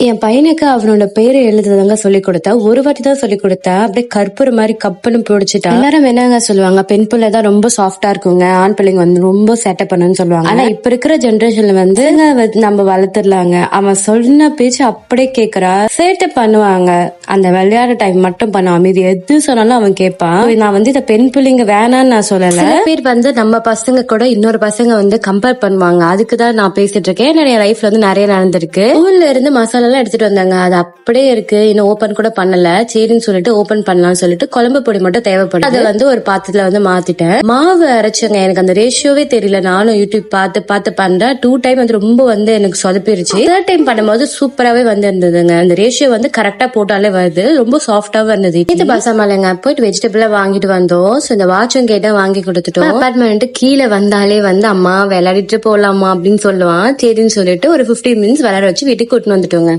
என் பையனுக்கு அவனோட பேரை எழுதுறதாங்க சொல்லி கொடுத்தா. ஒரு வாட்டி தான் சொல்லி கொடுத்தா, அப்படியே கற்பூர மாதிரி கப்புன்னு பிடிச்சிட்டா. எல்லாரும் என்னங்க சொல்லுவாங்க, பெண் பிள்ளை தான் ரொம்ப சாஃப்டா இருக்குங்க, ஆண் பிள்ளைங்க வந்து ரொம்ப சேட்டை பண்ணுன்னு சொல்லுவாங்க. ஆனா இப்ப இருக்கிற ஜெனரேஷன்ல வந்து நம்ம வளர்த்துடலாங்க. அவன் சொன்ன பேச்சு அப்படியே கேக்குறா, சேட்டை பண்ணுவாங்க. அந்த விளையாட டைம் மட்டும் பண்ணுவான், மீதி எது சொன்னாலும் அவன் கேட்பான். நான் வந்து இந்த பெண் பிள்ளைங்க வேணான்னு நான் சொல்லல. சில பேர் வந்து நம்ம பசங்க கூட இன்னொரு பசங்க வந்து கம்பேர் பண்ணுவாங்க. அதுக்குதான் நான் பேசிட்டு இருக்கேன். என்னுடைய லைஃப்ல வந்து நிறைய நடந்திருக்கு. ஊர்ல இருந்து மசாலா எல்லாம் எடுத்துட்டு வந்தாங்க, அது அப்படியே இருக்கு, இன்னும் ஓபன் கூட பண்ணல. சரின்னு சொல்லிட்டு ஓபன் பண்ணலாம்னு சொல்லிட்டு குழம்பு பொடி மட்டும் தேவைப்படுது. அதை வந்து ஒரு பாத்திரத்துல வந்து மாத்திட்டேன். மாவு அரைச்சங்க, எனக்கு அந்த ரேஷியோவே தெரியல. நானும் யூடியூப் பார்த்து பார்த்து பண்றேன். 2 டைம் வந்து ரொம்ப வந்து எனக்கு சொதப்பிருச்சு. 3rd டைம் பண்ணும்போது சூப்பராகவே வந்து இருந்ததுங்க. அந்த ரேஷியோ வந்து கரெக்டா போட்டாலே வருது, ரொம்ப சாஃப்டாவும் இருந்தது. இது பசாமலைங்க போயிட்டு வெஜிடபிள் வாங்கிட்டு வந்தோம். இந்த வாட்சும் கேட்டா வாங்கி கொடுத்துட்டோம். அபார்ட்மெண்ட் கீழே வந்தாலே வந்து அம்மா விளையாடிட்டு போலாமா அப்படின்னு சொல்லுவான். சரின்னு சொல்லிட்டு ஒரு 15 மினிட்ஸ் விளையாட வச்சு வீட்டுக்கு கூட்டிட்டு வந்துட்டோங்க.